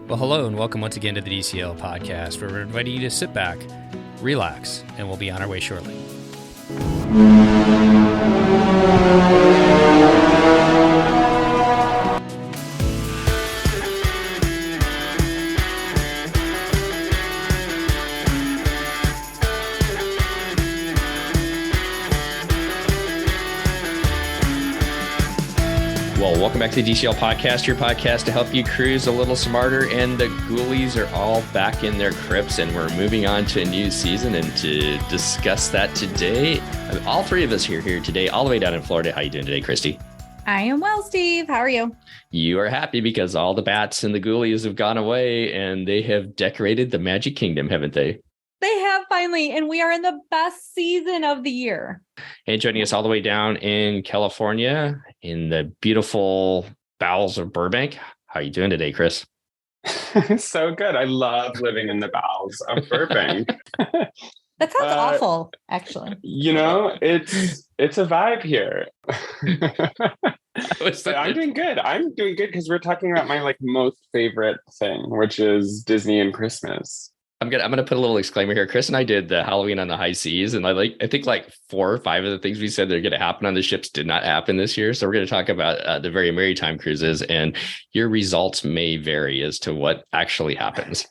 Well, hello and welcome once again to the DCL podcast, where we're inviting you to sit back, relax, and we'll be on our way shortly. Well, welcome back to the DCL podcast, your podcast to help you cruise a little smarter. And the ghoulies are all back in their crypts, and we're moving on to a new season. And to discuss that today, all three of us here today, all the way down in Florida. How you doing today, Christy? I am well, Steve. How are you? You are happy because all the bats and the ghoulies have gone away, and they have decorated the Magic Kingdom, haven't they? They have finally, and we are in the best season of the year. And joining us all the way down in California, in the beautiful bowels of Burbank. How are you doing today, Chris? So good. I love living in the bowels of Burbank. That sounds awful, actually. You know, it's a vibe here. I'm doing good. I'm doing good because we're talking about my most favorite thing, which is Disney and Christmas. I'm gonna put a little exclaimer here. Chris and I did the Halloween on the high seas, and I think 4 or 5 of the things we said they're going to happen on the ships did not happen this year. So we're going to talk about the Very Merrytime Cruises, and your results may vary as to what actually happens.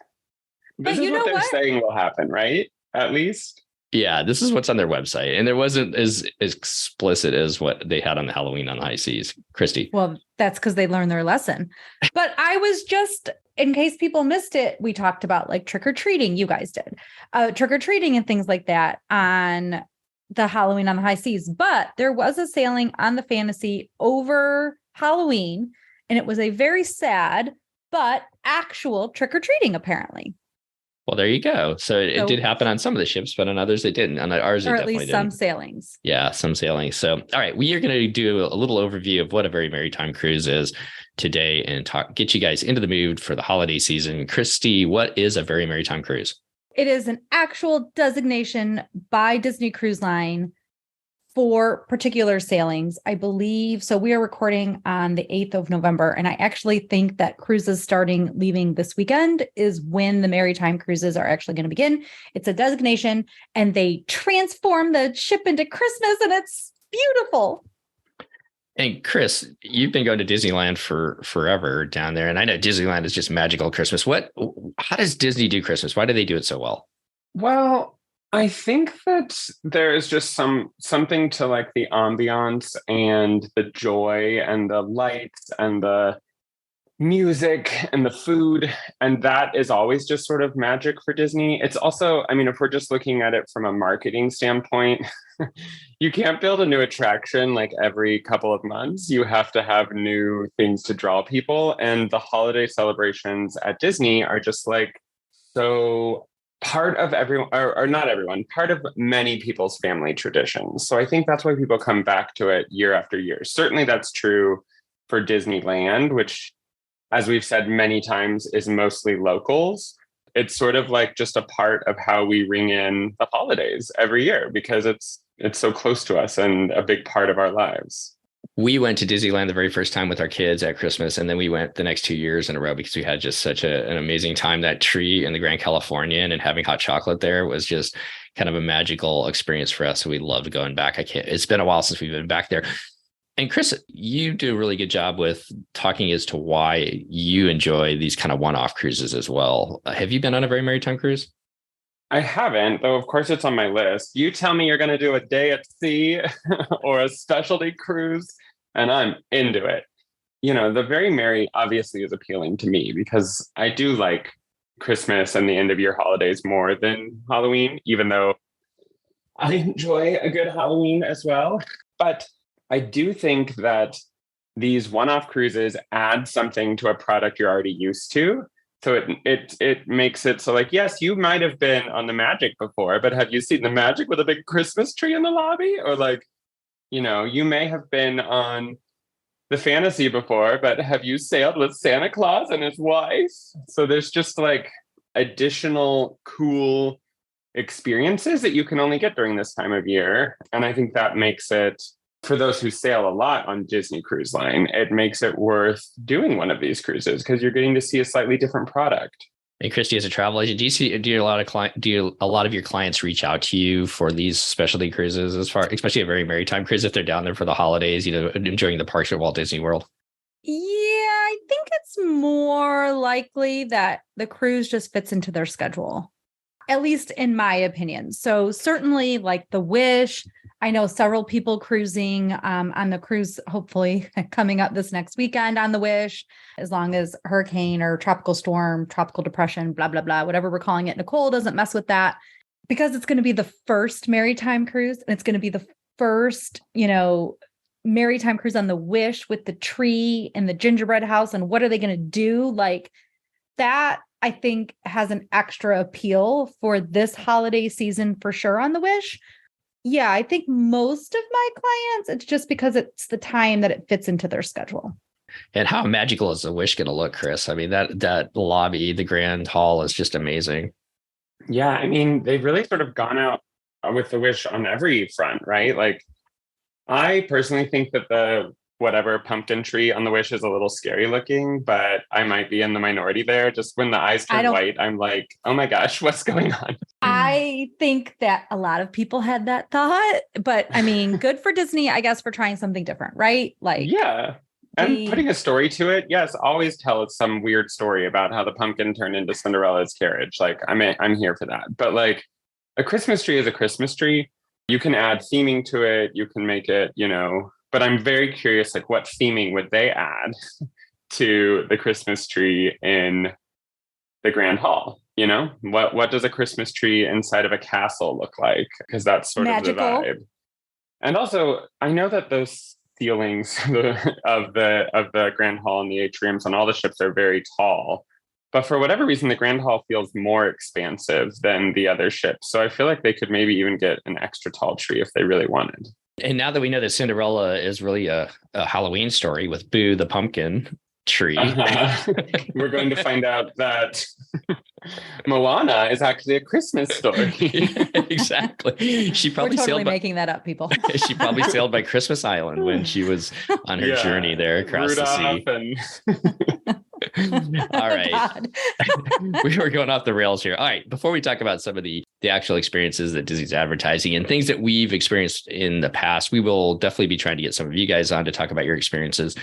This is what they're saying will happen, right? At least. Yeah, this is what's on their website, and it wasn't as explicit as what they had on the Halloween on the high seas. Christy. Well, that's because they learned their lesson. But I was just, in case people missed it, we talked about trick-or-treating. You guys did trick-or-treating and things like that on the Halloween on the high seas. But there was a sailing on the Fantasy over Halloween, and it was a very sad but actual trick-or-treating, apparently. Well, there you go. So it did happen on some of the ships, but on others it didn't. On ours, it definitely didn't. Some sailings. Yeah, some sailings. So, all right, we are going to do a little overview of what a Very Merrytime Cruise is today and get you guys into the mood for the holiday season. Christy, what is a Very Merrytime Cruise? It is an actual designation by Disney Cruise Line for particular sailings, I believe. So we are recording on the 8th of November. And I actually think that cruises leaving this weekend is when the Merrytime Cruises are actually going to begin. It's a designation and they transform the ship into Christmas, and it's beautiful. And Chris, you've been going to Disneyland for forever down there. And I know Disneyland is just magical Christmas. How does Disney do Christmas? Why do they do it so well? Well, I think that there is just something to the ambiance and the joy and the lights and the music and the food. And that is always just sort of magic for Disney. It's also, if we're just looking at it from a marketing standpoint, you can't build a new attraction every couple of months. You have to have new things to draw people. And the holiday celebrations at Disney are just so part of everyone, or not everyone, part of many people's family traditions. So I think that's why people come back to it year after year. Certainly that's true for Disneyland, which, as we've said many times, is mostly locals. It's sort of just a part of how we ring in the holidays every year because it's so close to us and a big part of our lives. We went to Disneyland the very first time with our kids at Christmas, and then we went the next 2 years in a row because we had just such an amazing time. That tree in the Grand Californian and having hot chocolate there was just kind of a magical experience for us. So we loved going back. It's been a while since we've been back there. And Chris, you do a really good job with talking as to why you enjoy these kind of one-off cruises as well. Have you been on a Very Merrytime Cruise? I haven't, though, of course, it's on my list. You tell me you're going to do a day at sea or a specialty cruise, and I'm into it. The Very Merry obviously is appealing to me because I do like Christmas and the end of year holidays more than Halloween, even though I enjoy a good Halloween as well. But I do think that these one-off cruises add something to a product you're already used to. So it makes it so yes, you might have been on the Magic before, but have you seen the Magic with a big Christmas tree in the lobby? Or you may have been on the Fantasy before, but have you sailed with Santa Claus and his wife? So there's just additional cool experiences that you can only get during this time of year. And I think that makes it for those who sail a lot on Disney Cruise Line, it makes it worth doing one of these cruises because you're getting to see a slightly different product. And Christy, as a travel agent, do a lot of your clients reach out to you for these specialty cruises, especially a Very Merrytime Cruise, if they're down there for the holidays, enjoying the parks at Walt Disney World? Yeah, I think it's more likely that the cruise just fits into their schedule, at least in my opinion. So certainly like the Wish, I know several people cruising on the cruise, hopefully coming up this next weekend on the Wish, as long as hurricane or tropical storm, tropical depression, blah, blah, blah, whatever we're calling it. Nicole doesn't mess with that because it's going to be the first Maritime cruise. And it's going to be the first, Maritime cruise on the Wish with the tree and the gingerbread house. And what are they going to do? Like that, I think has an extra appeal for this holiday season for sure on the Wish. Yeah, I think most of my clients, it's just because it's the time that it fits into their schedule. And how magical is the Wish going to look, Chris? I mean, that lobby, the Grand Hall is just amazing. Yeah, I mean, they've really sort of gone out with the Wish on every front, right? Like, I personally think that the whatever pumpkin tree on the Wish is a little scary looking, but I might be in the minority there. Just when the eyes turn white, I'm like, oh my gosh, what's going on? I think that a lot of people had that thought, but I mean, good for Disney, I guess, for trying something different, right? Like, yeah. And putting a story to it. Yes, always tell us some weird story about how the pumpkin turned into Cinderella's carriage. Like, I'm here for that. But like, a Christmas tree is a Christmas tree. You can add theming to it. You can make it, but I'm very curious, like what theming would they add to the Christmas tree in the Grand Hall? What does a Christmas tree inside of a castle look like? Because that's sort magical. of the vibe. And also, I know that those ceilings of the Grand Hall and the atriums on all the ships are very tall. But for whatever reason, the Grand Hall feels more expansive than the other ships. So I feel like they could maybe even get an extra tall tree if they really wanted. And now that we know that Cinderella is really a Halloween story with Boo the pumpkin tree, we're going to find out that Moana is actually a Christmas story. Exactly. She probably sailed making that up, people. She probably sailed by Christmas Island when she was on her journey there across Rudolph the sea. All right. We were going off the rails here. All right. Before we talk about some of the actual experiences that Disney's advertising and things that we've experienced in the past, we will definitely be trying to get some of you guys on to talk about your experiences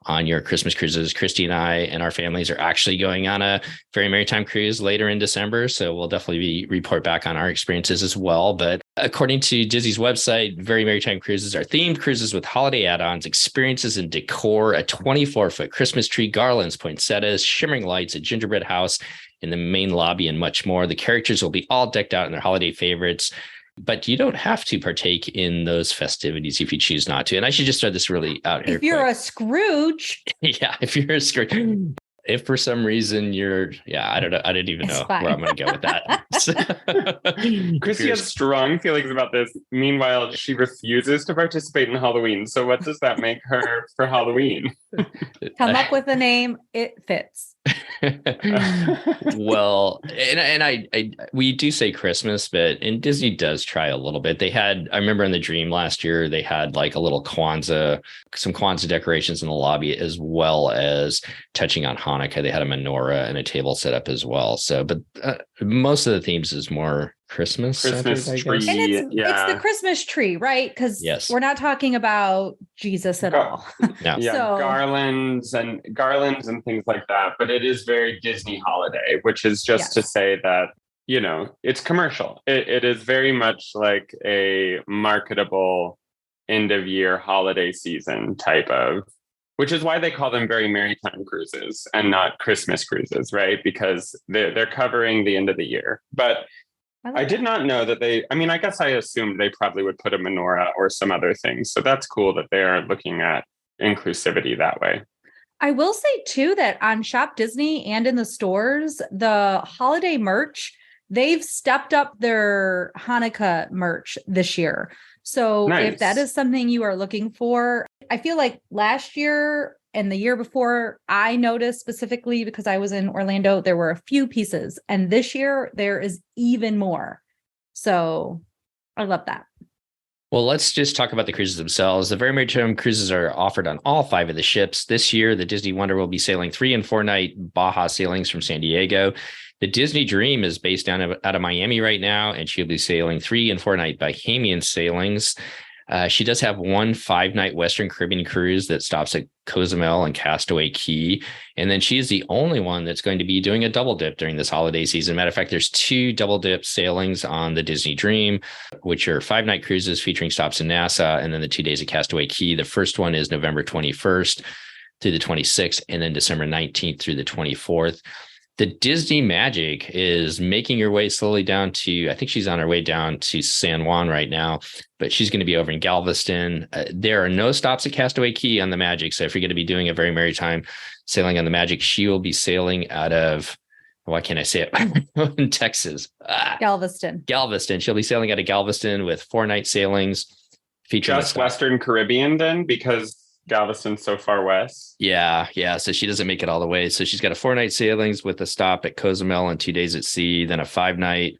on your Christmas cruises. Christy and I and our families are actually going on a Very Merrytime Cruise later in December. So we'll definitely report back on our experiences as well. But according to Disney's website, Very Merrytime Cruises are themed cruises with holiday add-ons, experiences and decor, a 24-foot Christmas tree, garlands, poinsettias, shimmering lights, a gingerbread house in the main lobby, and much more. The characters will be all decked out in their holiday favorites. But you don't have to partake in those festivities if you choose not to. And I should just start this really out here. If you're a Scrooge. Yeah, if you're a Scrooge. If for some reason I don't know. I didn't even know where I'm going to go with that. Christy has strong feelings about this. Meanwhile, she refuses to participate in Halloween. So what does that make her for Halloween? Come up with a name. It fits. Well, and we do say Christmas, and Disney does try a little bit. I remember in the Dream last year, they had like a little some Kwanzaa decorations in the lobby, as well as touching on Hanukkah. They had a menorah and a table set up as well. So, but most of the themes is more Christmas tree. And it's the Christmas tree, right? Because we're not talking about Jesus at all. No. Yeah, so, garlands and things like that. But it is very Disney holiday, which is just to say that, it's commercial. It is very much like a marketable end of year holiday season type of, which is why they call them Very Merrytime Cruises and not Christmas cruises, right? Because they're covering the end of the year. But I did not know that I guess I assumed they probably would put a menorah or some other things. So that's cool that they are looking at inclusivity that way. I will say too, that on Shop Disney and in the stores, the holiday merch, they've stepped up their Hanukkah merch this year. So if that is something you are looking for, I feel like last year and the year before, I noticed specifically because I was in Orlando, there were a few pieces, and this year there is even more. So I love that. Well, let's just talk about the cruises themselves. The Very Merrytime Cruises are offered on all 5 of the ships. This year, the Disney Wonder will be sailing 3 and 4 night Baja sailings from San Diego. The Disney Dream is based down out of Miami right now, and she'll be sailing 3 and 4 night Bahamian sailings. She does have one 5-night Western Caribbean cruise that stops at Cozumel and Castaway Cay. And then she is the only one that's going to be doing a double dip during this holiday season. Matter of fact, there's 2 double dip sailings on the Disney Dream, which are 5-night cruises featuring stops in Nassau and then the 2 days at Castaway Cay. The first one is November 21st through the 26th, and then December 19th through the 24th. The Disney Magic is making her way slowly down to, I think she's on her way down to San Juan right now, but she's going to be over in Galveston. There are no stops at Castaway Cay on the Magic. So if you're going to be doing a Very Merrytime sailing on the Magic, she will be sailing out of, why can't I say it? In Texas. Galveston. Galveston. She'll be sailing out of Galveston with 4-night sailings featuring just Western Caribbean then, because Galveston's so far west. Yeah. So she doesn't make it all the way. So she's got a 4-night sailings with a stop at Cozumel and 2 days at sea, then a 5-night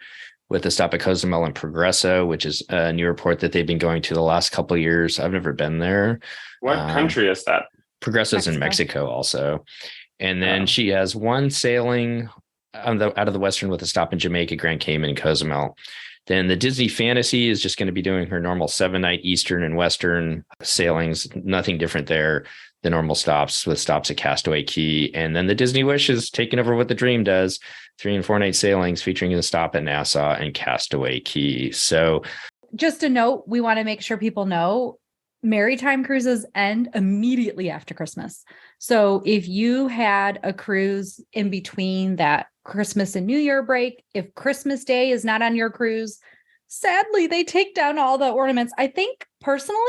with a stop at Cozumel and Progreso, which is a newer port that they've been going to the last couple of years. I've never been there. What country is that? Progreso's in Mexico also. And then she has one sailing out of the Western with a stop in Jamaica, Grand Cayman, and Cozumel. Then the Disney Fantasy is just going to be doing her normal 7-night Eastern and Western sailings. Nothing different there. The normal stops with stops at Castaway Cay. And then the Disney Wish is taking over what the Dream does. 3 and 4 night sailings featuring a stop at Nassau and Castaway Cay. So just a note, we want to make sure people know Maritime cruises end immediately after Christmas. So if you had a cruise in between that Christmas and New Year break, if Christmas Day is not on your cruise, sadly, they take down all the ornaments. I think personally,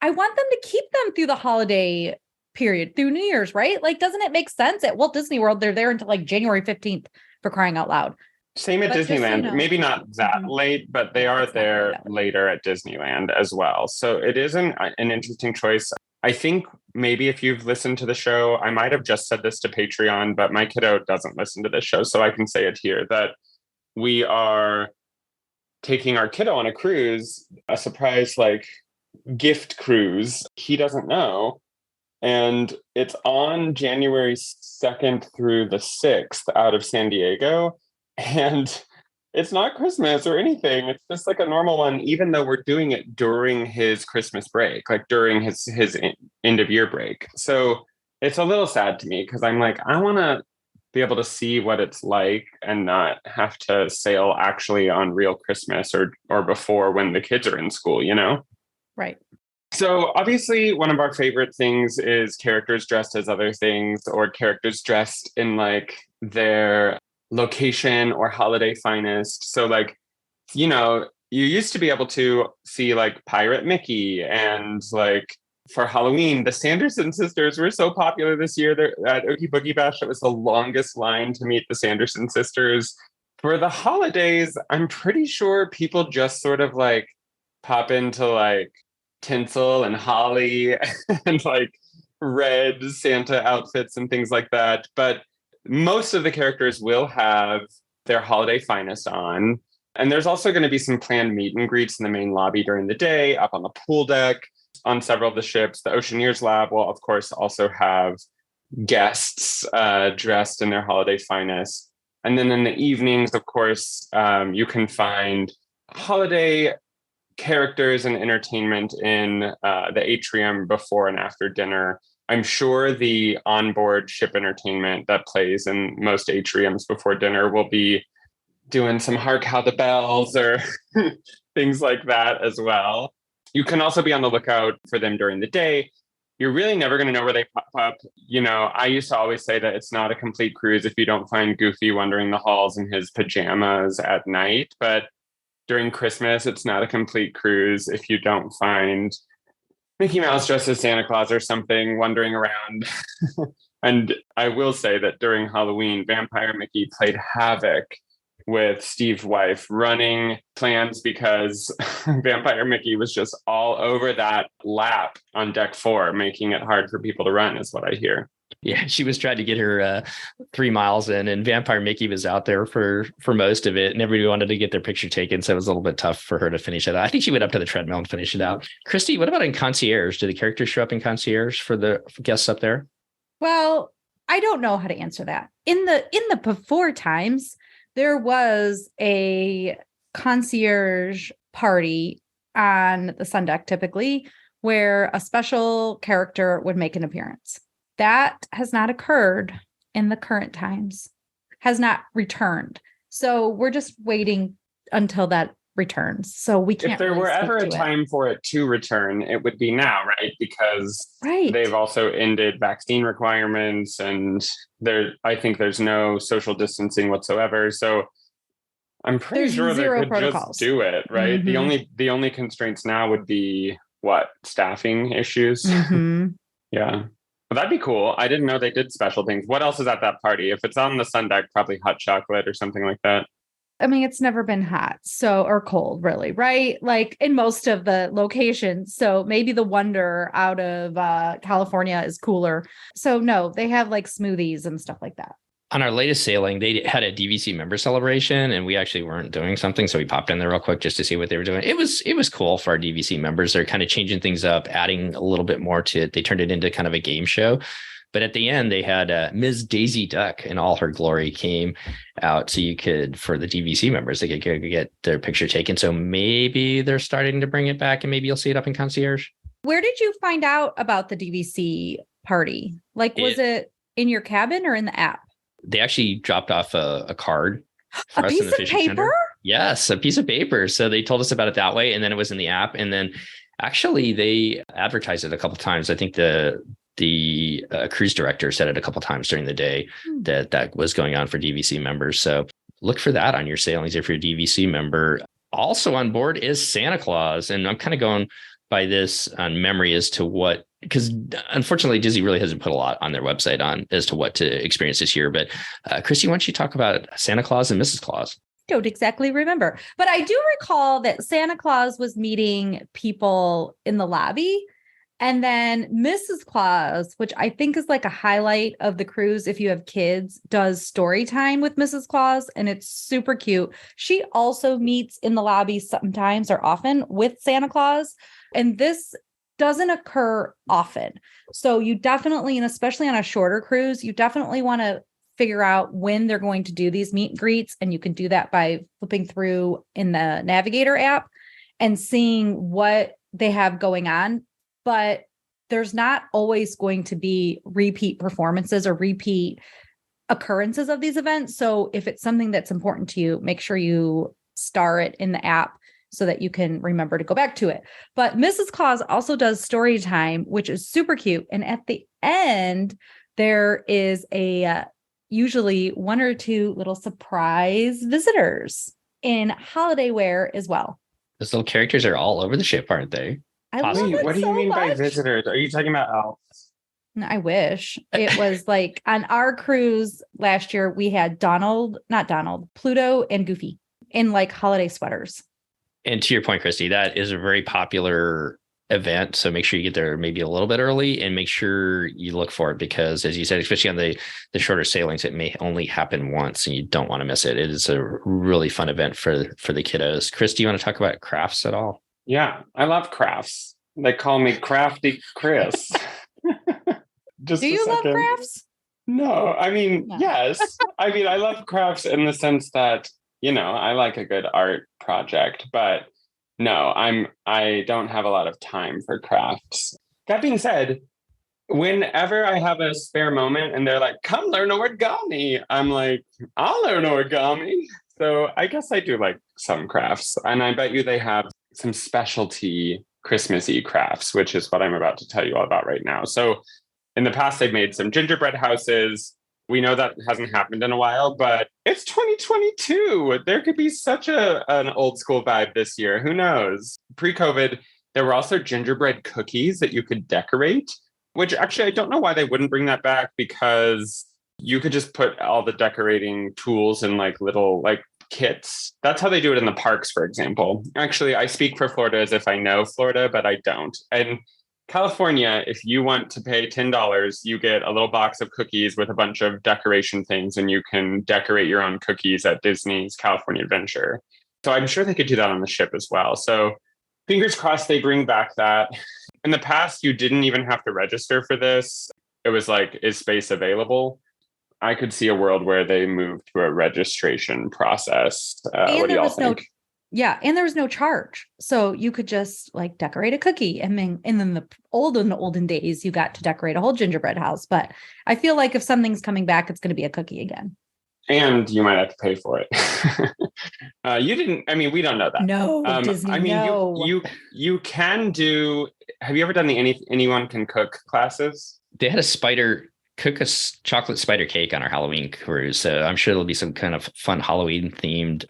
I want them to keep them through the holiday period, through New Year's, right? Like, doesn't it make sense? At Walt Disney World, they're there until like January 15th, for crying out loud. Same at But Disneyland. Maybe not that late, but they are there later at Disneyland as well. So it is an interesting choice. I think maybe if you've listened to the show, I might have just said this to Patreon, but my kiddo doesn't listen to this show, so I can say it here, that we are taking our kiddo on a cruise, a surprise like gift cruise. He doesn't know. And it's on January 2nd through the 6th out of San Diego. And it's not Christmas or anything. It's just like a normal one, even though we're doing it during his Christmas break, like during his end of year break. So it's a little sad to me because I'm like, I want to be able to see what it's like and not have to sail actually on real Christmas or before when the kids are in school, you know? Right. So obviously one of our favorite things is characters dressed as other things, or characters dressed in like their location or holiday finest. So like, you know, you used to be able to see like Pirate Mickey, and like for Halloween, the Sanderson sisters were so popular this year. They're at Oogie Boogie Bash. It was the longest line to meet the Sanderson sisters. For the holidays, I'm pretty sure people just sort of like pop into like tinsel and holly and like red Santa outfits and things like that. But most of the characters will have their holiday finest on. And there's also going to be some planned meet and greets in the main lobby during the day, up on the pool deck, on several of the ships. The Oceaneers Lab will, of course, also have guests dressed in their holiday finest. And then in the evenings, of course, you can find holiday characters and entertainment in the atrium before and after dinner. I'm sure the onboard ship entertainment that plays in most atriums before dinner will be doing some Hark How the Bells or things like that as well. You can also be on the lookout for them during the day. You're really never going to know where they pop up. You know, I used to always say that it's not a complete cruise if you don't find Goofy wandering the halls in his pajamas at night. But during Christmas, it's not a complete cruise if you don't find Mickey Mouse dressed as Santa Claus or something wandering around. And I will say that during Halloween, Vampire Mickey played havoc with Steve's wife, running plans because Vampire Mickey was just all over that lap on deck 4, making it hard for people to run, is what I hear. Yeah, she was trying to get her 3 miles in, and Vampire Mickey was out there for most of it, and everybody wanted to get their picture taken, so it was a little bit tough for her to finish it out. I think she went up to the treadmill and finished it out. Christy, what about in Concierge? Do the characters show up in Concierge for the guests up there? Well, I don't know how to answer that. In the before times, there was a concierge party on the sun deck typically where a special character would make an appearance. That has not occurred in the current times, has not returned. So we're just waiting until that returns. So we can't. If there really were ever a speak to time for it to return, it would be now, right? Because Right. they've also ended vaccine requirements, and I think there's no social distancing whatsoever. So I'm pretty There's sure they zero could protocols. just do it, right? Mhm. The only constraints now would be what? Staffing issues. Mhm. Yeah. But that'd be cool. I didn't know they did special things. What else is at that party? If it's on the sun deck, probably hot chocolate or something like that. I mean, it's never been hot, or cold, really, right? Like in most of the locations. So maybe the Wonder out of California is cooler. So no, they have like smoothies and stuff like that. On our latest sailing, they had a DVC member celebration, and we actually weren't doing something, so we popped in there real quick just to see what they were doing. It was cool for our DVC members. They're kind of changing things up, adding a little bit more to it. They turned it into kind of a game show. But at the end, they had Ms. Daisy Duck in all her glory came out. So you could, for the DVC members, they could get their picture taken. So maybe they're starting to bring it back, and maybe you'll see it up in Concierge. Where did you find out about the DVC party? Like, was it in your cabin or in the app? They actually dropped off a card for a us piece in the of fishing paper? center. Yes, a piece of paper. So they told us about it that way, and then it was in the app. And then actually they advertised it a couple of times. I think the cruise director said it a couple of times during the day that was going on for DVC members. So look for that on your sailings if you're a DVC member. Also on board is Santa Claus, and I'm kind of going by this on memory as to what, because unfortunately Disney really hasn't put a lot on their website on as to what to experience this year. But Christy, why don't you talk about Santa Claus and Mrs. Claus? Don't exactly remember, but I do recall that Santa Claus was meeting people in the lobby, and then Mrs. Claus, which I think is like a highlight of the cruise if you have kids, does story time with Mrs. Claus, and it's super cute. She also meets in the lobby sometimes or often with Santa Claus, and this doesn't occur often. So you definitely, and especially on a shorter cruise, you definitely want to figure out when they're going to do these meet and greets. And you can do that by flipping through in the Navigator app and seeing what they have going on. But there's not always going to be repeat performances or repeat occurrences of these events. So if it's something that's important to you, make sure you star it in the app so that you can remember to go back to it. But Mrs. Claus also does story time, which is super cute. And at the end, there is usually one or two little surprise visitors in holiday wear as well. Those little characters are all over the ship, aren't they? I love it. What do you so mean by much. visitors? Are you talking about elves? I wish. It was like on our cruise last year, we had Pluto and Goofy in like holiday sweaters. And to your point, Christy, that is a very popular event. So make sure you get there maybe a little bit early, and make sure you look for it, because as you said, especially on the shorter sailings, it may only happen once and you don't want to miss it. It is a really fun event for the kiddos. Chris, do you want to talk about crafts at all? Yeah, I love crafts. They call me Crafty Chris. Do you love crafts? No, I mean, No. Yes. I mean, I love crafts in the sense that, I like a good art project, but no, I don't have a lot of time for crafts. That being said, whenever I have a spare moment and they're like, come learn origami, I'm like, I'll learn origami. So I guess I do like some crafts, and I bet you they have some specialty Christmassy crafts, which is what I'm about to tell you all about right now. So in the past, they've made some gingerbread houses. We know that hasn't happened in a while, but it's 2022. There could be such an old school vibe this year. Who knows? Pre-COVID, there were also gingerbread cookies that you could decorate, which actually I don't know why they wouldn't bring that back, because you could just put all the decorating tools in like little like kits. That's how they do it in the parks, for example. Actually, I speak for Florida as if I know Florida, but I don't. And California, if you want to pay $10, you get a little box of cookies with a bunch of decoration things, and you can decorate your own cookies at Disney's California Adventure. So I'm sure they could do that on the ship as well. So fingers crossed they bring back that. In the past, you didn't even have to register for this. It was like, is space available? I could see a world where they move to a registration process. What do y'all think? Yeah, and there was no charge. So you could just like decorate a cookie. And then in the olden days, you got to decorate a whole gingerbread house. But I feel like if something's coming back, it's going to be a cookie again. And you might have to pay for it. You didn't, I mean, we don't know that. No, Disney, I mean, no. you can do, have you ever done the anyone can cook classes? They had a chocolate spider cake on our Halloween cruise. So I'm sure there'll be some kind of fun Halloween themed,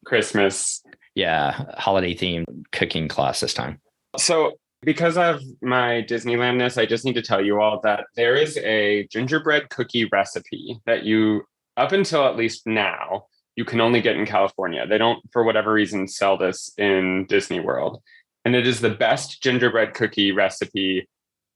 Christmas. Yeah, holiday themed cooking class this time. So because of my Disneylandness, I just need to tell you all that there is a gingerbread cookie recipe that up until at least now, you can only get in California. They don't, for whatever reason, sell this in Disney World. And it is the best gingerbread cookie recipe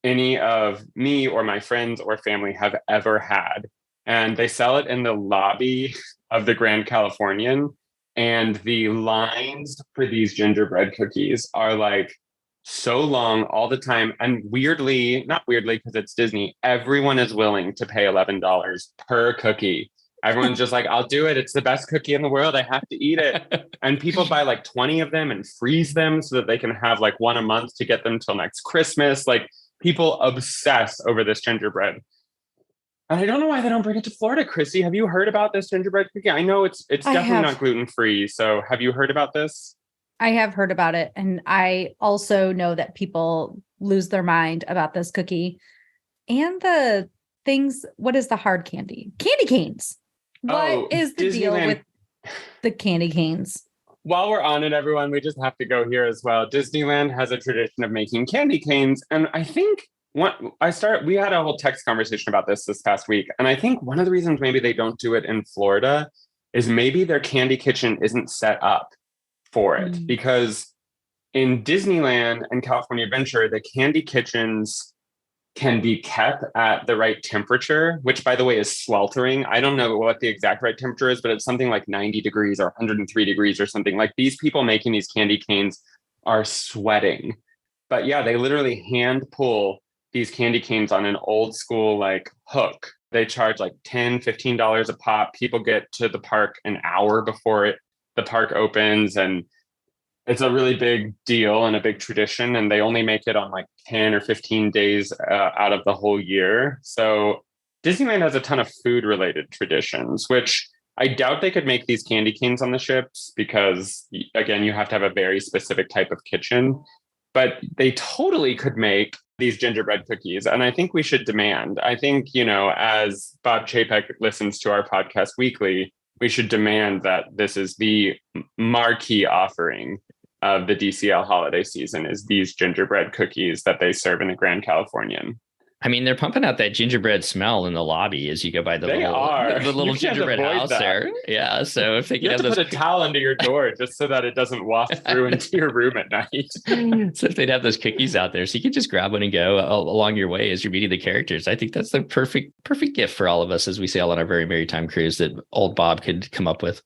any of me or my friends or family have ever had. And they sell it in the lobby of the Grand Californian. And the lines for these gingerbread cookies are like so long all the time. And not weirdly, because it's Disney, everyone is willing to pay $11 per cookie. Everyone's just like, I'll do it. It's the best cookie in the world. I have to eat it. And people buy like 20 of them and freeze them so that they can have like one a month to get them till next Christmas. Like people obsess over this gingerbread. And I don't know why they don't bring it to Florida, Chrissy. Have you heard about this gingerbread cookie? I know it's definitely not gluten-free. So have you heard about this? I have heard about it. And I also know that people lose their mind about this cookie. And the things, what is the hard candy? Candy canes. What is the deal with the candy canes? While we're on it, everyone, we just have to go here as well. Disneyland has a tradition of making candy canes. And I think we had a whole text conversation about this past week. And I think one of the reasons maybe they don't do it in Florida is maybe their candy kitchen isn't set up for it. Because in Disneyland and California Adventure, the candy kitchens can be kept at the right temperature, which by the way is sweltering. I don't know what the exact right temperature is, but it's something like 90 degrees or 103 degrees or something. Like these people making these candy canes are sweating. But yeah, they literally hand pull these candy canes on an old school like hook. They charge like $10, $15 a pop. People get to the park an hour before the park opens, and it's a really big deal and a big tradition. And they only make it on like 10 or 15 days out of the whole year. So Disneyland has a ton of food related traditions, which I doubt they could make these candy canes on the ships because, again, you have to have a very specific type of kitchen. But they totally could make these gingerbread cookies. And I think we should demand. I think, as Bob Chapek listens to our podcast weekly, we should demand that this is the marquee offering of the DCL holiday season is these gingerbread cookies that they serve in the Grand Californian. I mean, they're pumping out that gingerbread smell in the lobby as you go by the little gingerbread house there. Yeah. So if they could put a towel under your door just so that it doesn't waft through into your room at night. So if they'd have those cookies out there, so you could just grab one and go along your way as you're meeting the characters. I think that's the perfect gift for all of us as we sail on our Very Merrytime Cruise that old Bob could come up with.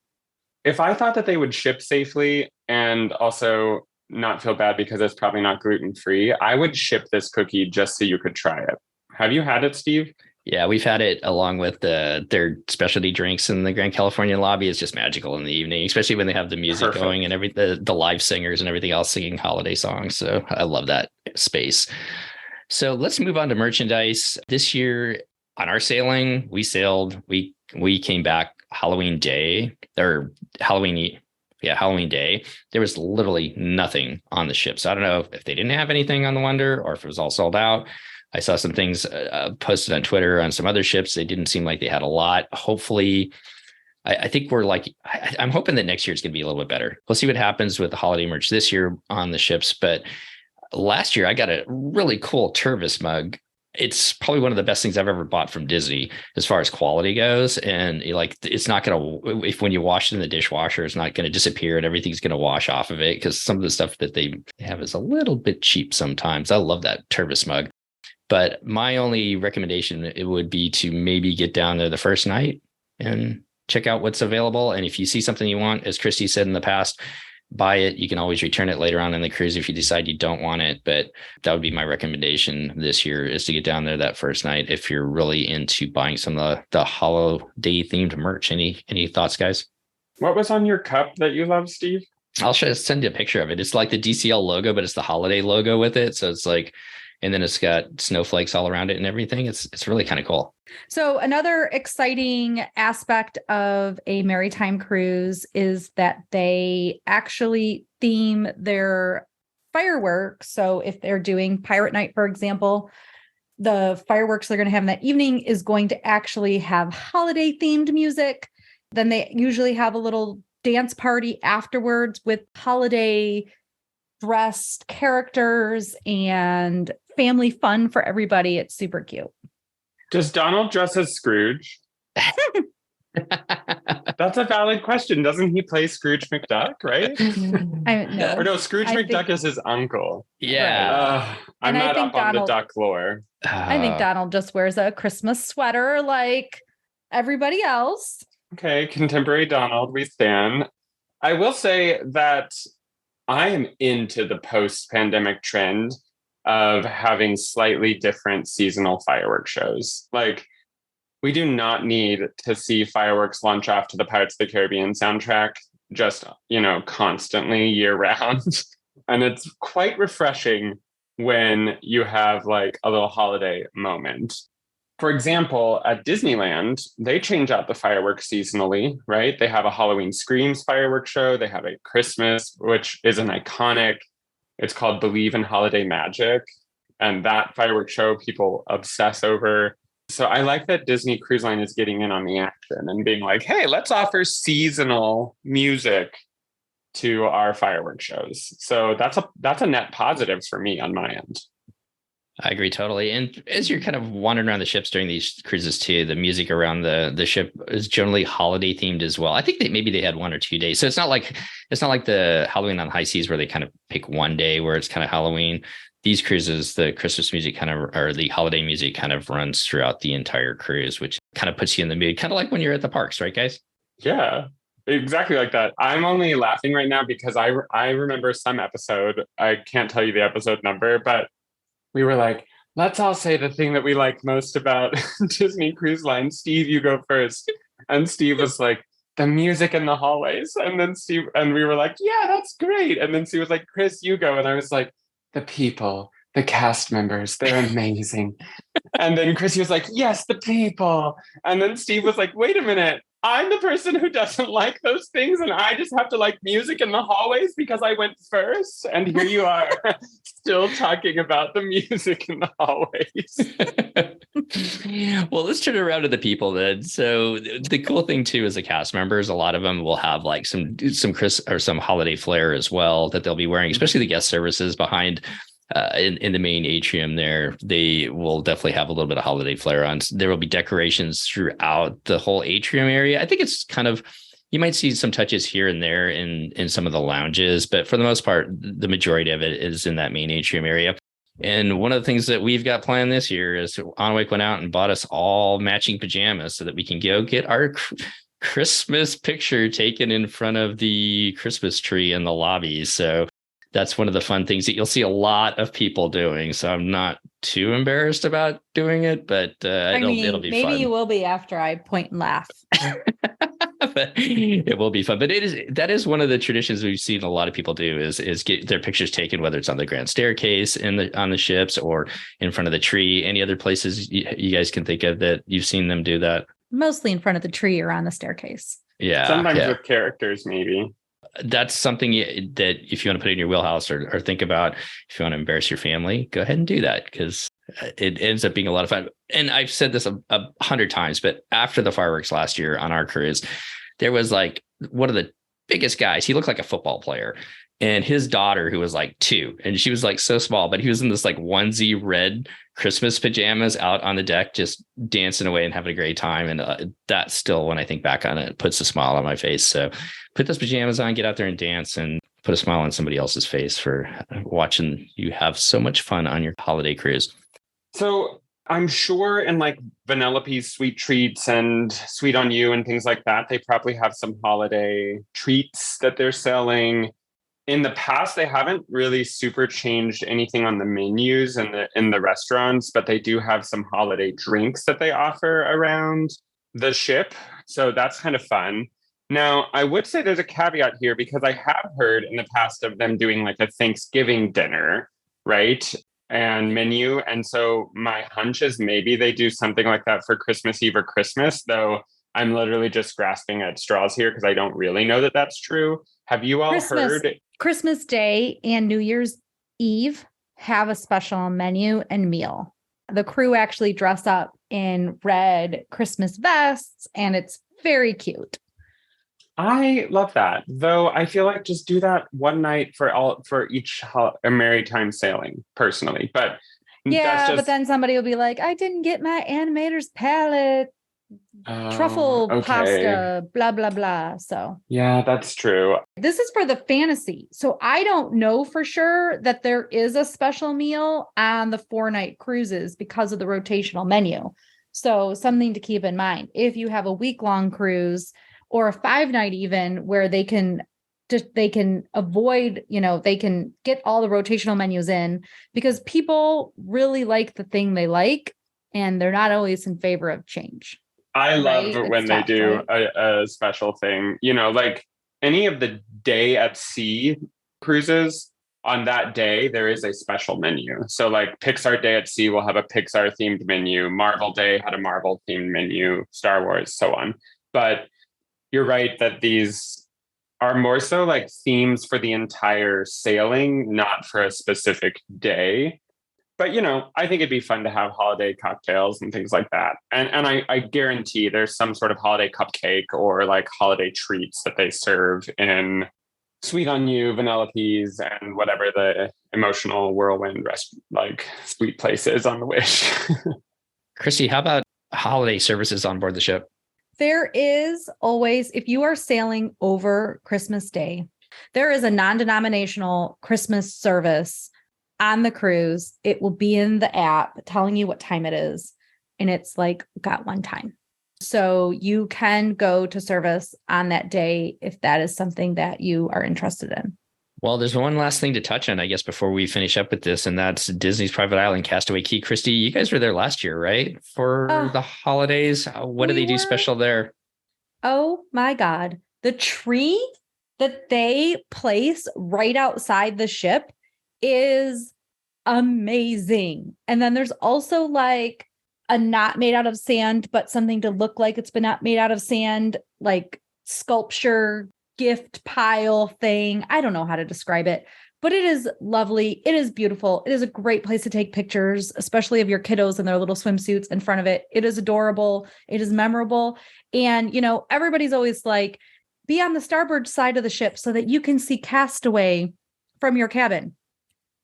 If I thought that they would ship safely and also not feel bad because it's probably not gluten-free, I would ship this cookie just so you could try it. Have you had it, Steve? Yeah, we've had it along with their specialty drinks in the Grand California lobby. It's just magical in the evening, especially when they have the music going and the live singers and everything else singing holiday songs. So I love that space. So let's move on to merchandise. This year on our sailing, we came back Halloween Day. There was literally nothing on the ship. So I don't know if they didn't have anything on the Wonder or if it was all sold out. I saw some things posted on Twitter on some other ships. They didn't seem like they had a lot. Hopefully, I think I'm hoping that next year is going to be a little bit better. We'll see what happens with the holiday merch this year on the ships. But last year I got a really cool Tervis mug. it's probably one of the best things I've ever bought from Disney as far as quality goes. And like, it's not going to, if when you wash it in the dishwasher, it's not going to disappear and everything's going to wash off of it. Because some of the stuff that they have is a little bit cheap sometimes. I love that Tervis mug. But my only recommendation, it would be to maybe get down there the first night and check out what's available. And if you see something you want, as Christy said in the past, buy it. You can always return it later on in the cruise if you decide you don't want it. But that would be my recommendation this year, is to get down there that first night if you're really into buying some of the holiday themed merch. Any thoughts, guys? What was on your cup that you love, Steve? I'll send you a picture of it. It's like the DCL logo, but it's the holiday logo with it. So it's like, and then it's got snowflakes all around it and everything. It's really kind of cool. So another exciting aspect of a maritime cruise is that they actually theme their fireworks. So if they're doing Pirate Night, for example, the fireworks they're going to have in that evening is going to actually have holiday themed music. Then they usually have a little dance party afterwards with holiday dressed characters and family fun for everybody. It's super cute. Does Donald dress as Scrooge? That's a valid question. Doesn't he play Scrooge McDuck, right? No. Or no, Scrooge McDuck is his uncle. Yeah. I'm not up on the duck lore. I think Donald just wears a Christmas sweater like everybody else. Okay, contemporary Donald, we stand. I will say that I am into the post-pandemic trend of having slightly different seasonal fireworks shows. Like, we do not need to see fireworks launch off to the Pirates of the Caribbean soundtrack just, constantly year round. And it's quite refreshing when you have like a little holiday moment. For example, at Disneyland, they change out the fireworks seasonally, right? They have a Halloween Screams fireworks show. They have a Christmas, which is an iconic. It's called Believe in Holiday Magic. And that fireworks show people obsess over. So I like that Disney Cruise Line is getting in on the action and being like, hey, let's offer seasonal music to our fireworks shows. So that's a net positive for me on my end. I agree totally. And as you're kind of wandering around the ships during these cruises too, the music around the ship is generally holiday themed as well. I think maybe they had 1 or 2 days. So it's not like the Halloween on High Seas where they kind of pick one day where it's kind of Halloween. These cruises, the Christmas music or the holiday music kind of runs throughout the entire cruise, which kind of puts you in the mood, kind of like when you're at the parks, right, guys? Yeah, exactly like that. I'm only laughing right now because I remember some episode. I can't tell you the episode number, but we were like, let's all say the thing that we like most about Disney Cruise Line. Steve, you go first. And Steve was like, the music in the hallways. And then we were like, yeah, that's great. And then Steve was like, Chris, you go. And I was like, the people, the cast members, they're amazing. And then Chrissy was like, yes, the people. And then Steve was like, wait a minute. I'm the person who doesn't like those things, and I just have to like music in the hallways because I went first. And here you are, still talking about the music in the holidays. Well, let's turn it around to the people then. So the cool thing too is the cast members. A lot of them will have like some some holiday flair as well that they'll be wearing, especially the guest services behind. In the main atrium there, they will definitely have a little bit of holiday flair on. There will be decorations throughout the whole atrium area. I think it's kind of, you might see some touches here and there in some of the lounges, but for the most part, the majority of it is in that main atrium area. And one of the things that we've got planned this year is Onwick went out and bought us all matching pajamas so that we can go get our Christmas picture taken in front of the Christmas tree in the lobby. So that's one of the fun things that you'll see a lot of people doing. So I'm not too embarrassed about doing it, but it'll be maybe fun. you will be after I point and laugh. But it will be fun. But that is one of the traditions we've seen a lot of people do is get their pictures taken, whether it's on the grand staircase on the ships or in front of the tree. Any other places you guys can think of that you've seen them do that? Mostly in front of the tree or on the staircase. Yeah. Sometimes with characters, maybe. That's something that if you want to put in your wheelhouse or think about, if you want to embarrass your family, go ahead and do that because it ends up being a lot of fun. And I've said this a 100 times, but after the fireworks last year on our cruise, there was like one of the biggest guys. He looked like a football player. and his daughter, who was like 2, and she was like so small, but he was in this like onesie red Christmas pajamas out on the deck, just dancing away and having a great time. And that still, when I think back on it, puts a smile on my face. So put those pajamas on, get out there and dance, and put a smile on somebody else's face for watching you have so much fun on your holiday cruise. So I'm sure in like Vanellope's Sweet Treats and Sweet on You and things like that, they probably have some holiday treats that they're selling. In the past, they haven't really super changed anything on the menus and in the restaurants, but they do have some holiday drinks that they offer around the ship. So that's kind of fun. Now, I would say there's a caveat here because I have heard in the past of them doing like a Thanksgiving dinner, right? And menu. And so my hunch is maybe they do something like that for Christmas Eve or Christmas, though I'm literally just grasping at straws here because I don't really know that that's true. Have you all heard? Christmas Day and New Year's Eve have a special menu and meal. The crew actually dress up in red Christmas vests, and it's very cute. I love that, though. I feel like just do that one night for each maritime sailing, personally. But yeah, but then somebody will be like, "I didn't get my animator's palette, truffle pasta, blah blah blah." So yeah, that's true. This is for the fantasy, so I don't know for sure that there is a special meal on the 4-night cruises because of the rotational menu. So something to keep in mind if you have a week-long cruise, or a 5-night even, where they can avoid, they can get all the rotational menus in because people really like the thing they like, and they're not always in favor of change. I love it when they do a special thing, like any of the day at sea cruises. On that day, there is a special menu. So like Pixar Day at Sea will have a Pixar themed menu. Marvel Day had a Marvel themed menu, Star Wars, so on. But you're right that these are more so like themes for the entire sailing, not for a specific day. But, I think it'd be fun to have holiday cocktails and things like that. And I guarantee there's some sort of holiday cupcake or like holiday treats that they serve in Sweet on You, Vanellope's, and whatever the emotional whirlwind sweet place is on the Wish. Christy, how about holiday services on board the ship? There is always, if you are sailing over Christmas Day, there is a non-denominational Christmas service on the cruise. It will be in the app telling you what time it is. And it's like got one time. So you can go to service on that day if that is something that you are interested in. Well, there's one last thing to touch on, I guess, before we finish up with this, and that's Disney's Private Island, Castaway Cay. Christy, you guys were there last year, right? For the holidays. What do they do special there? Oh my God. The tree that they place right outside the ship is amazing. And then there's also like a not made out of sand, but something to look like it's been not made out of sand, like sculpture gift pile thing. I don't know how to describe it, but it is lovely. It is beautiful. It is a great place to take pictures, especially of your kiddos in their little swimsuits in front of it. It is adorable. It is memorable. And, everybody's always like, be on the starboard side of the ship so that you can see Castaway from your cabin.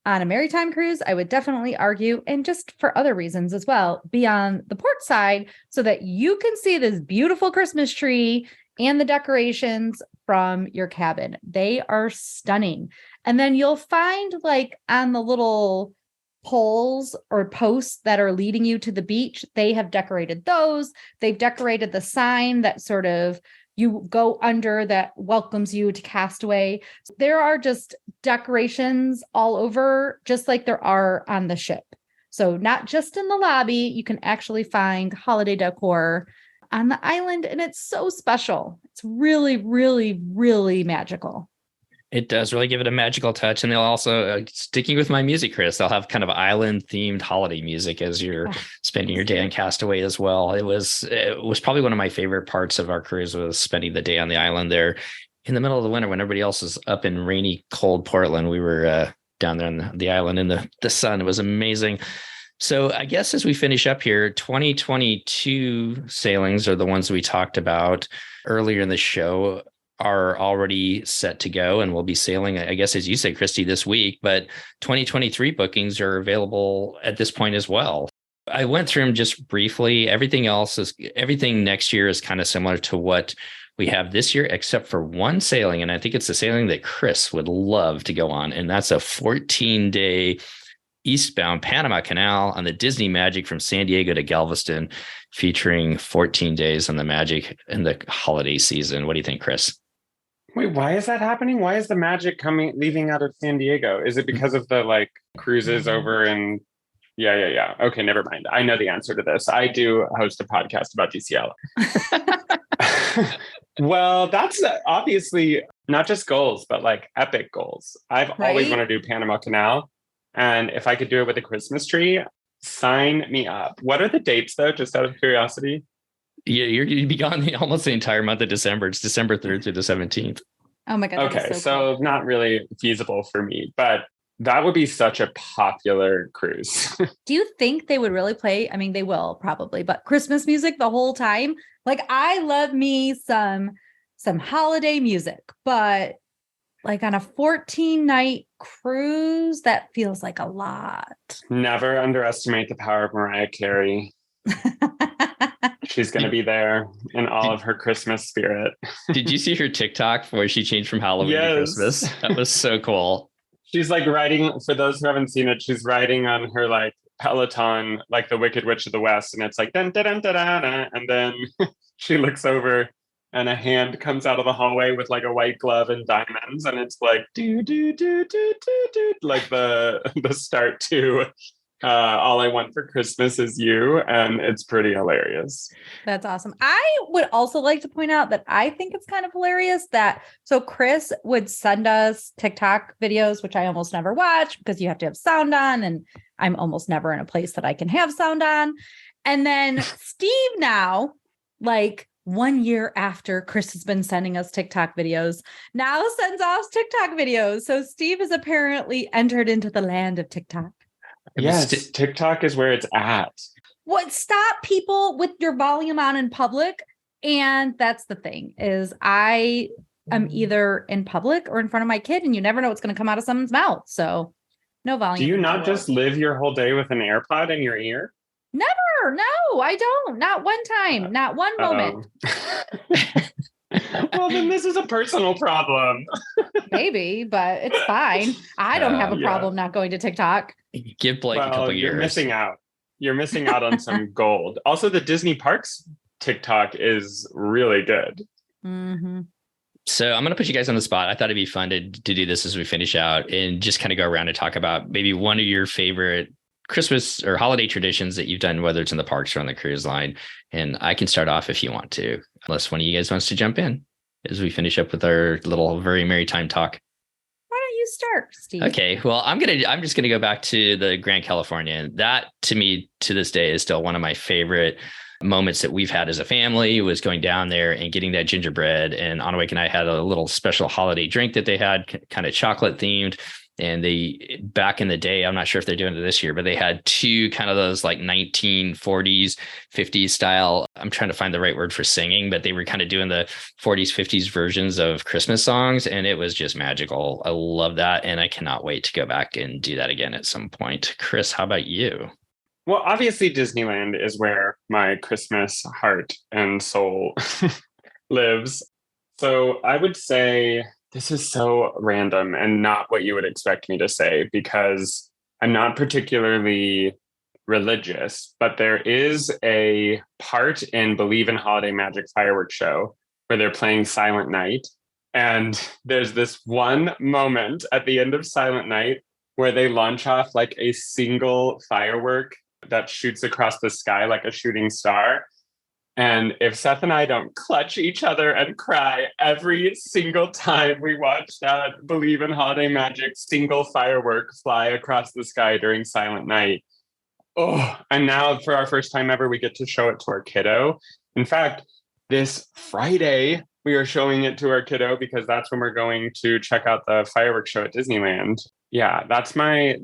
On a maritime cruise, I would definitely argue, and just for other reasons as well, be on the port side so that you can see this beautiful Christmas tree and the decorations from your cabin. They are stunning. And then you'll find like on the little poles or posts that are leading you to the beach, they have decorated those. They've decorated the sign that sort of you go under that welcomes you to Castaway. There are just decorations all over, just like there are on the ship. So not just in the lobby, you can actually find holiday decor on the island, and it's so special. It's really, really, really magical. It does really give it a magical touch. And they'll also, sticking with my music, Chris, they'll have kind of island themed holiday music as you're spending your day on Castaway as well. It was probably one of my favorite parts of our cruise was spending the day on the island there in the middle of the winter when everybody else is up in rainy, cold Portland. We were down there on the island in the sun. It was amazing. So I guess as we finish up here, 2022 sailings are the ones we talked about earlier in the show. are already set to go and we'll be sailing, I guess, as you say, Christy, this week, but 2023 bookings are available at this point as well. I went through them just briefly. Everything next year is kind of similar to what we have this year, except for one sailing. And I think it's the sailing that Chris would love to go on. And that's a 14-day eastbound Panama Canal on the Disney Magic from San Diego to Galveston, featuring 14 days on the Magic in the holiday season. What do you think, Chris? Wait, why is that happening? Why is the Magic leaving out of San Diego? Is it because of the cruises over in? Yeah. Okay, never mind. I know the answer to this. I do host a podcast about DCL. Well, that's obviously not just goals, but epic goals. I've always wanted to do Panama Canal. And if I could do it with a Christmas tree, sign me up. What are the dates, though, just out of curiosity? Yeah, you'd be gone almost the entire month of December. It's December 3rd through the 17th. Oh my God. Okay, so cool. Not really feasible for me, but that would be such a popular cruise. Do you think they would really play? I mean, they will probably, but Christmas music the whole time? I love me some holiday music, but on a 14-night cruise, that feels like a lot. Never underestimate the power of Mariah Carey. She's going to be there in all of her Christmas spirit. Did you see her TikTok where she changed from Halloween to Christmas? That was so cool. She's riding, for those who haven't seen it, she's riding on her Peloton, the Wicked Witch of the West. And it's dun, dun, dun, dun, dun, dun, and then she looks over and a hand comes out of the hallway with a white glove and diamonds. And it's do, do, do, do, do, do, the start to All I Want for Christmas Is You. And it's pretty hilarious. That's awesome. I would also like to point out that I think it's kind of hilarious so Chris would send us TikTok videos, which I almost never watch because you have to have sound on. And I'm almost never in a place that I can have sound on. And then Steve now, 1 year after Chris has been sending us TikTok videos, now sends us TikTok videos. So Steve has apparently entered into the land of TikTok. Yes, TikTok is where it's at. Stop people with your volume on in public. And that's the thing is I am either in public or in front of my kid and you never know what's going to come out of someone's mouth. So no volume. Do you not just live your whole day with an AirPod in your ear? Never. No, I don't. Not one time. Not one moment. Well, then this is a personal problem. Maybe, but it's fine. I don't have a problem not going to TikTok. Give Blake a couple years. You're missing out. You're missing out on some gold. Also, the Disney Parks TikTok is really good. Mm-hmm. So I'm going to put you guys on the spot. I thought it'd be fun to do this as we finish out and just kind of go around and talk about maybe one of your favorite Christmas or holiday traditions that you've done, whether it's in the parks or on the cruise line. And I can start off if you want to, unless one of you guys wants to jump in as we finish up with our little Very Merrytime talk. Why don't you start, Steve? Okay, well, I'm just gonna go back to the Grand California. That to me, to this day, is still one of my favorite moments that we've had as a family, was going down there and getting that gingerbread. And Anawake and I had a little special holiday drink that they had, kind of chocolate themed. And they, back in the day, I'm not sure if they're doing it this year, but they had two kind of those 1940s, 50s style. I'm trying to find the right word for singing, but they were kind of doing the 40s, 50s versions of Christmas songs. And it was just magical. I love that. And I cannot wait to go back and do that again at some point. Chris, how about you? Well, obviously Disneyland is where my Christmas heart and soul lives. So I would say, this is so random and not what you would expect me to say, because I'm not particularly religious, but there is a part in Believe in Holiday Magic Fireworks Show where they're playing Silent Night. And there's this one moment at the end of Silent Night where they launch off a single firework that shoots across the sky like a shooting star. And if Seth and I don't clutch each other and cry every single time we watch that Believe in Holiday Magic single firework fly across the sky during Silent Night. Oh, and now for our first time ever, we get to show it to our kiddo. In fact, this Friday, we are showing it to our kiddo because that's when we're going to check out the fireworks show at Disneyland. Yeah, that's my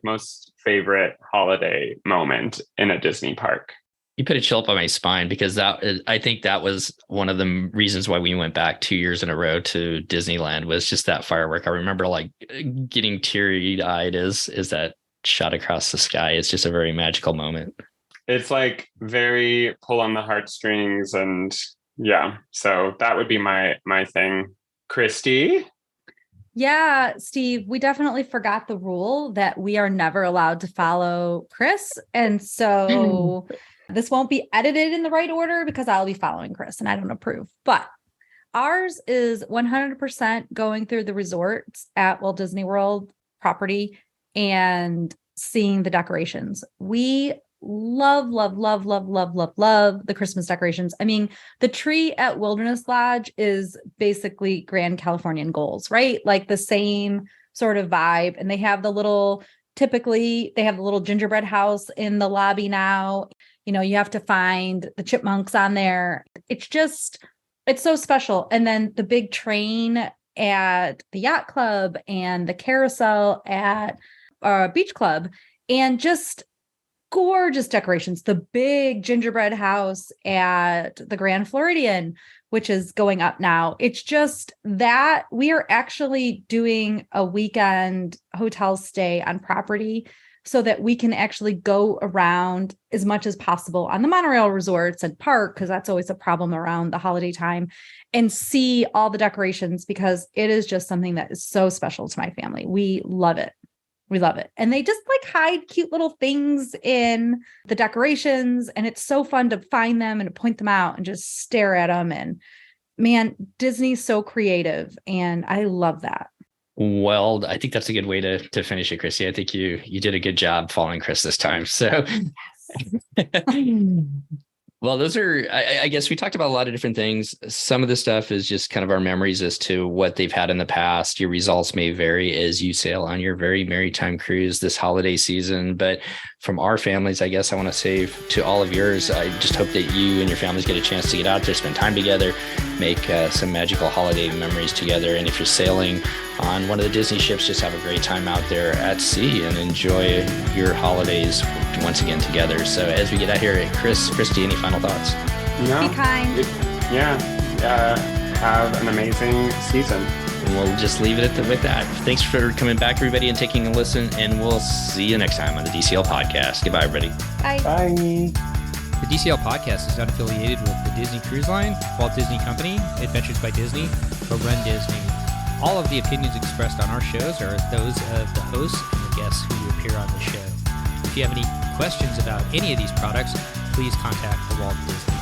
most favorite holiday moment in a Disney park. You put a chill up on my spine because I think that was one of the reasons why we went back 2 years in a row to Disneyland was just that firework. I remember like getting teary eyed as that shot across the sky. It's just a very magical moment. It's like very pull on the heartstrings, and yeah. So that would be my thing. Christy? Yeah, Steve, we definitely forgot the rule that we are never allowed to follow Chris. And so this won't be edited in the right order because I'll be following Chris and I don't approve. But ours is 100% going through the resorts at Walt Disney World property and seeing the decorations. We love the Christmas decorations. I mean, the tree at Wilderness Lodge is basically Grand Californian goals, right? Like the same sort of vibe. And they have typically they have the little gingerbread house in the lobby now. You know, you have to find the chipmunks on there. It's so special. And then the big train at the yacht club and the carousel at beach club, and just gorgeous decorations. The big gingerbread house at the Grand Floridian, which is going up now. It's just that we are actually doing a weekend hotel stay on property so that we can actually go around as much as possible on the monorail resorts and park, because that's always a problem around the holiday time, and see all the decorations, because it is just something that is so special to my family. We love it. We love it. And they just like hide cute little things in the decorations. And it's so fun to find them and to point them out and just stare at them. And man, Disney's so creative. And I love that. Well, I think that's a good way to finish it, Chrissy. I think you did a good job following Chris this time. So well, those are, I guess we talked about a lot of different things. Some of the stuff is just kind of our memories as to what they've had in the past. Your results may vary as you sail on your Very Merrytime Cruise this holiday season. But from our families, I guess I want to say to all of yours, I just hope that you and your families get a chance to get out there, spend time together, make some magical holiday memories together. And if you're sailing on one of the Disney ships, just have a great time out there at sea and enjoy your holidays once again together. So as we get out here, Christy, any final thoughts? No. Be kind. Have an amazing season. We'll just leave it with that. Thanks for coming back, everybody, and taking a listen. And we'll see you next time on the DCL podcast. Goodbye, everybody. Bye. Bye. The DCL podcast is not affiliated with the Disney Cruise Line, Walt Disney Company, Adventures by Disney, or Run Disney. All of the opinions expressed on our shows are those of the hosts and the guests who appear on the show. If you have any questions about any of these products, please contact the Walt Disney